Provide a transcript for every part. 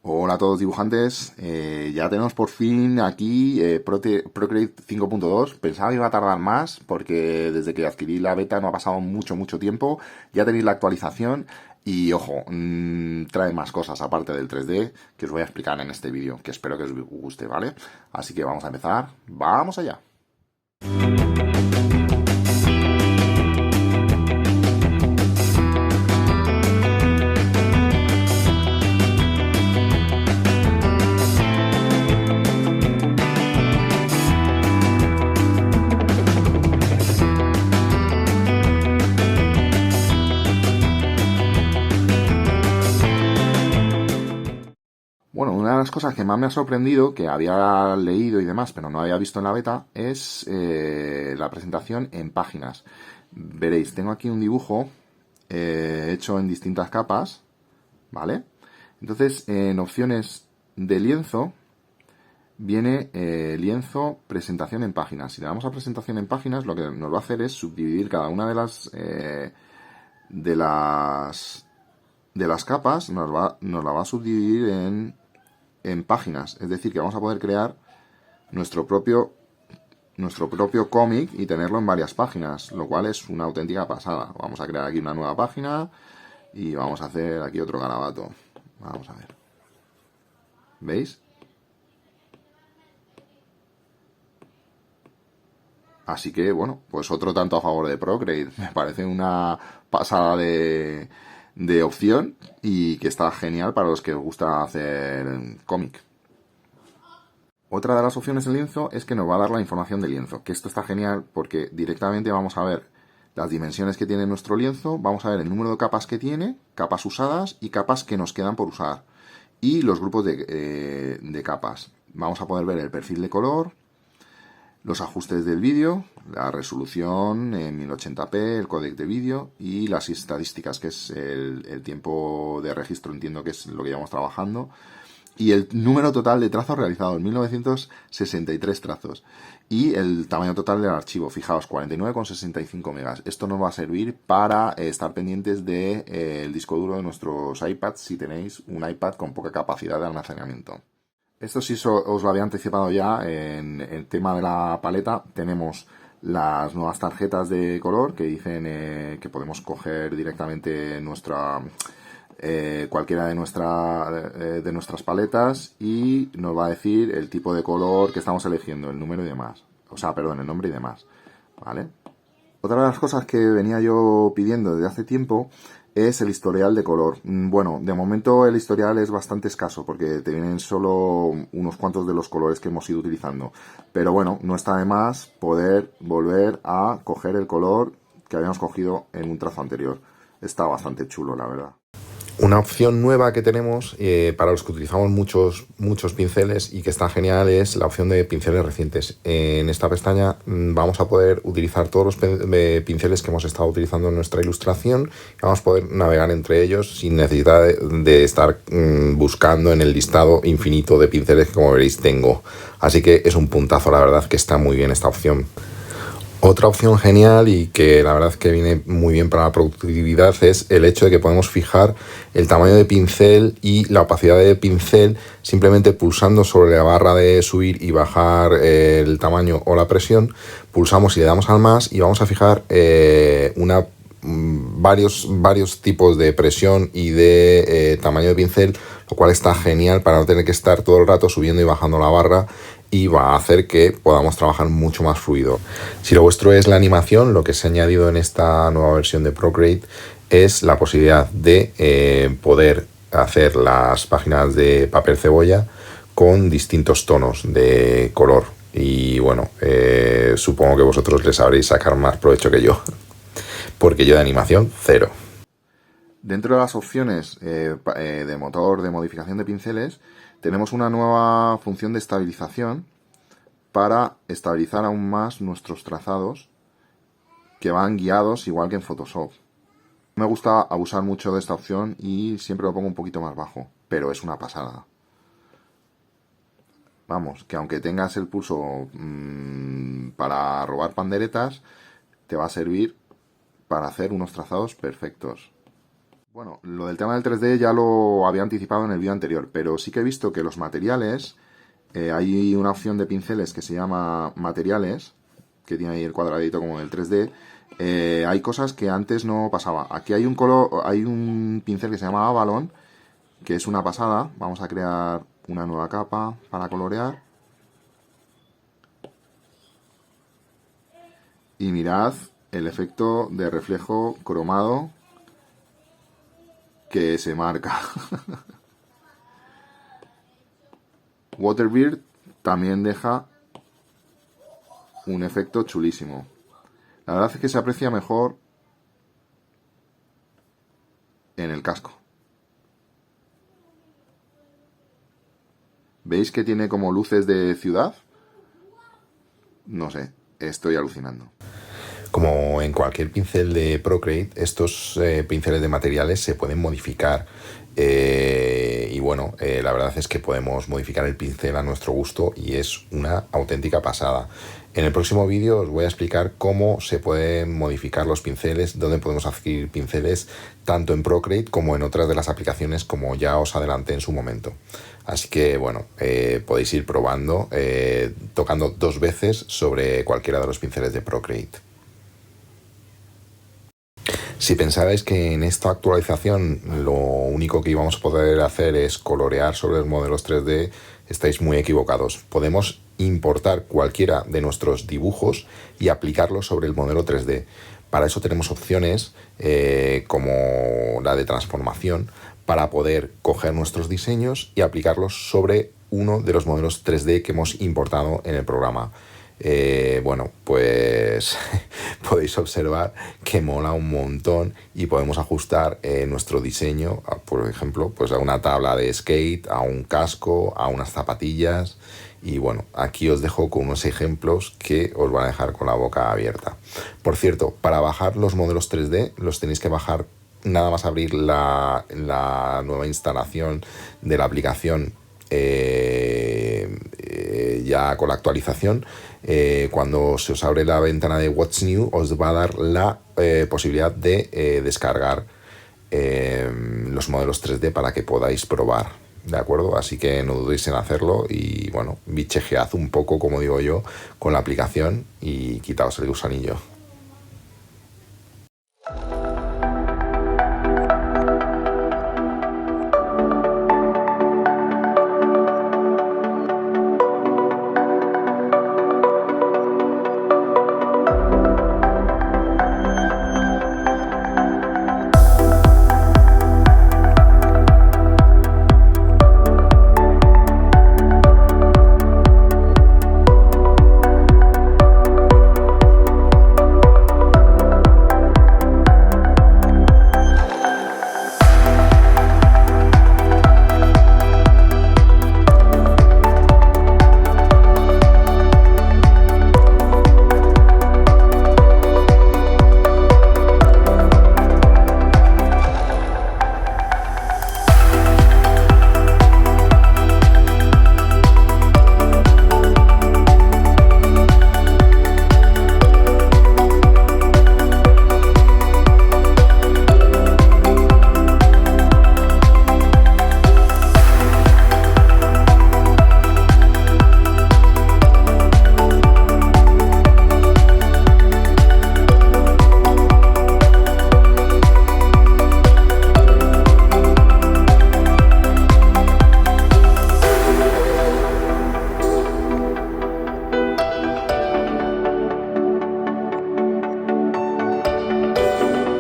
Hola a todos dibujantes, ya tenemos por fin aquí Procreate 5.2. Pensaba que iba a tardar más porque desde que adquirí la beta no ha pasado mucho tiempo. Ya tenéis la actualización y ojo, trae más cosas aparte del 3D que os voy a explicar en este vídeo, que espero que os guste, ¿vale? Así que vamos a empezar, ¡vamos allá! Bueno, una de las cosas que más me ha sorprendido, que había leído y demás, pero no había visto en la beta, es la presentación en páginas. Veréis, tengo aquí un dibujo hecho en distintas capas, ¿vale? Entonces, en opciones de lienzo, viene lienzo, presentación en páginas. Si le damos a presentación en páginas, lo que nos va a hacer es subdividir cada una de las capas, nos la va a subdividir en páginas, es decir, que vamos a poder crear nuestro propio cómic y tenerlo en varias páginas, lo cual es una auténtica pasada. Vamos a crear aquí una nueva página y vamos a hacer aquí otro garabato. Vamos a ver. ¿Veis? Así que, bueno, pues otro tanto a favor de Procreate. Me parece una pasada de opción y que está genial para los que os gusta hacer cómic. Otra de las opciones del lienzo es que nos va a dar la información del lienzo, que esto está genial porque directamente vamos a ver las dimensiones que tiene nuestro lienzo, vamos a ver el número de capas que tiene, capas usadas y capas que nos quedan por usar, y los grupos de capas. Vamos a poder ver el perfil de color, los ajustes del vídeo, la resolución en 1080p, el códec de vídeo y las estadísticas, que es el tiempo de registro, entiendo que es lo que llevamos trabajando, y el número total de trazos realizados, 1963 trazos, y el tamaño total del archivo, fijaos, 49,65 megas. Esto nos va a servir para estar pendientes del disco duro de nuestros iPads si tenéis un iPad con poca capacidad de almacenamiento. Esto sí os lo había anticipado ya en el tema de la paleta. Tenemos las nuevas tarjetas de color que dicen que podemos coger directamente cualquiera de nuestras paletas y nos va a decir el tipo de color que estamos eligiendo, el número y demás. O sea, perdón, el nombre y demás. ¿Vale? Otra de las cosas que venía yo pidiendo desde hace tiempo es el historial de color. Bueno, de momento el historial es bastante escaso porque te vienen solo unos cuantos de los colores que hemos ido utilizando. Pero bueno, no está de más poder volver a coger el color que habíamos cogido en un trazo anterior. Está bastante chulo, la verdad. Una opción nueva que tenemos para los que utilizamos muchos pinceles y que está genial es la opción de pinceles recientes. En esta pestaña vamos a poder utilizar todos los pinceles que hemos estado utilizando en nuestra ilustración y vamos a poder navegar entre ellos sin necesidad de estar buscando en el listado infinito de pinceles que, como veréis, tengo. Así que es un puntazo, la verdad, que está muy bien esta opción. Otra opción genial y que la verdad que viene muy bien para la productividad es el hecho de que podemos fijar el tamaño de pincel y la opacidad de pincel simplemente pulsando sobre la barra de subir y bajar el tamaño o la presión. Pulsamos y le damos al más y vamos a fijar varios tipos de presión y de tamaño de pincel, lo cual está genial para no tener que estar todo el rato subiendo y bajando la barra, y va a hacer que podamos trabajar mucho más fluido. Si lo vuestro es la animación, lo que se ha añadido en esta nueva versión de Procreate es la posibilidad de poder hacer las páginas de papel cebolla con distintos tonos de color. Y bueno, supongo que vosotros le sabréis sacar más provecho que yo, porque yo de animación, cero. Dentro de las opciones de motor de modificación de pinceles, tenemos una nueva función de estabilización para estabilizar aún más nuestros trazados, que van guiados igual que en Photoshop. Me gusta abusar mucho de esta opción y siempre lo pongo un poquito más bajo, pero es una pasada. Vamos, que aunque tengas el pulso para robar panderetas, te va a servir para hacer unos trazados perfectos. Bueno, lo del tema del 3D ya lo había anticipado en el vídeo anterior, pero sí que he visto que los materiales, hay una opción de pinceles que se llama materiales, que tiene ahí el cuadradito como del 3D. Hay cosas que antes no pasaba. Aquí hay hay un pincel que se llama Avalon, que es una pasada. Vamos a crear una nueva capa para colorear. Y mirad el efecto de reflejo cromado que se marca. Waterbeard también deja un efecto chulísimo. La verdad es que se aprecia mejor en el casco. ¿Veis que tiene como luces de ciudad? No sé, estoy alucinando. Como en cualquier pincel de Procreate, estos pinceles de materiales se pueden modificar. Y bueno, la verdad es que podemos modificar el pincel a nuestro gusto y es una auténtica pasada. En el próximo vídeo os voy a explicar cómo se pueden modificar los pinceles, dónde podemos adquirir pinceles, tanto en Procreate como en otras de las aplicaciones, como ya os adelanté en su momento. Así que bueno, podéis ir probando, tocando 2 veces sobre cualquiera de los pinceles de Procreate. Si pensabais que en esta actualización lo único que íbamos a poder hacer es colorear sobre los modelos 3D, estáis muy equivocados. Podemos importar cualquiera de nuestros dibujos y aplicarlos sobre el modelo 3D. Para eso tenemos opciones como la de transformación, para poder coger nuestros diseños y aplicarlos sobre uno de los modelos 3D que hemos importado en el programa. Bueno, pues podéis observar que mola un montón y podemos ajustar nuestro diseño, por ejemplo, pues a una tabla de skate, a un casco, a unas zapatillas. Y bueno, aquí os dejo con unos ejemplos que os van a dejar con la boca abierta. Por cierto, para bajar los modelos 3D los tenéis que bajar nada más abrir la nueva instalación de la aplicación. Ya con la actualización, cuando se os abre la ventana de What's New, os va a dar la posibilidad de descargar los modelos 3D para que podáis probar, ¿de acuerdo? Así que no dudéis en hacerlo y bueno, bichejead un poco, como digo yo, con la aplicación y quitaos el gusanillo.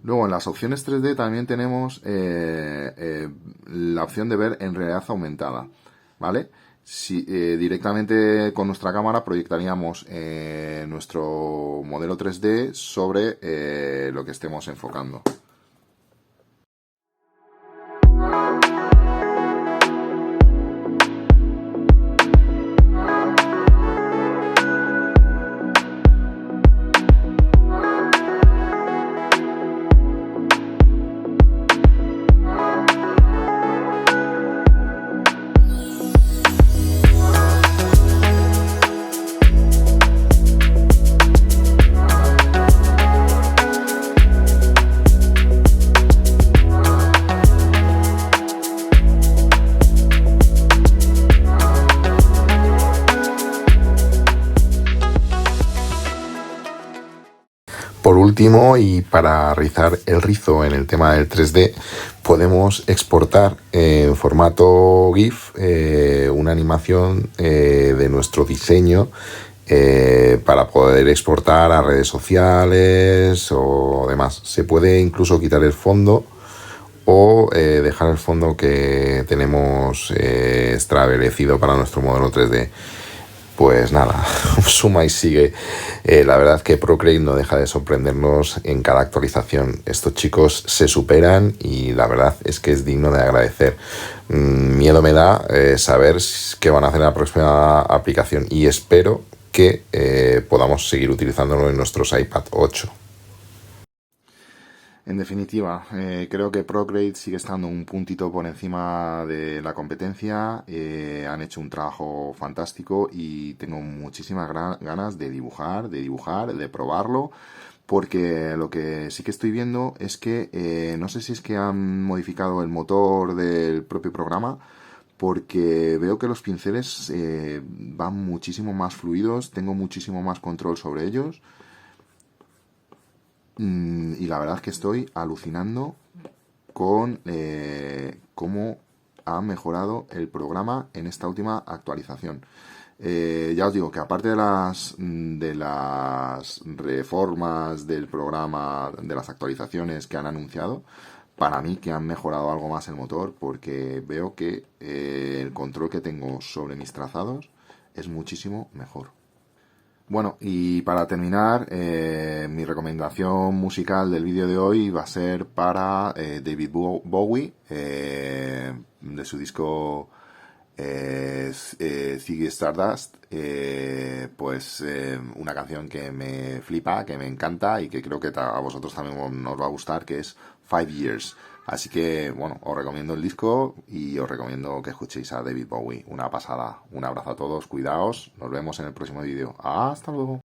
Luego en las opciones 3D también tenemos la opción de ver en realidad aumentada, ¿vale? Si, directamente con nuestra cámara proyectaríamos nuestro modelo 3D sobre lo que estemos enfocando. Por último, y para rizar el rizo en el tema del 3D, podemos exportar en formato GIF una animación de nuestro diseño para poder exportar a redes sociales o demás. Se puede incluso quitar el fondo o dejar el fondo que tenemos establecido para nuestro modelo 3D. Pues nada, suma y sigue. La verdad que Procreate no deja de sorprendernos en cada actualización. Estos chicos se superan y la verdad es que es digno de agradecer. Miedo me da saber qué van a hacer en la próxima aplicación y espero que podamos seguir utilizándolo en nuestros iPad 8. En definitiva, creo que Procreate sigue estando un puntito por encima de la competencia. Han hecho un trabajo fantástico y tengo muchísimas ganas de dibujar, de probarlo, porque lo que sí que estoy viendo es que no sé si es que han modificado el motor del propio programa, porque veo que los pinceles van muchísimo más fluidos, tengo muchísimo más control sobre ellos. Y la verdad es que estoy alucinando con cómo ha mejorado el programa en esta última actualización. Ya os digo que aparte de las reformas del programa, de las actualizaciones que han anunciado, para mí que han mejorado algo más el motor, porque veo que el control que tengo sobre mis trazados es muchísimo mejor. Bueno, y para terminar, mi recomendación musical del vídeo de hoy va a ser para David Bowie, de su disco Ziggy Stardust, una canción que me flipa, que me encanta y que creo que a vosotros también os va a gustar, que es 5 Years. Así que, bueno, os recomiendo el disco y os recomiendo que escuchéis a David Bowie. Una pasada. Un abrazo a todos, cuidaos. Nos vemos en el próximo vídeo. Hasta luego.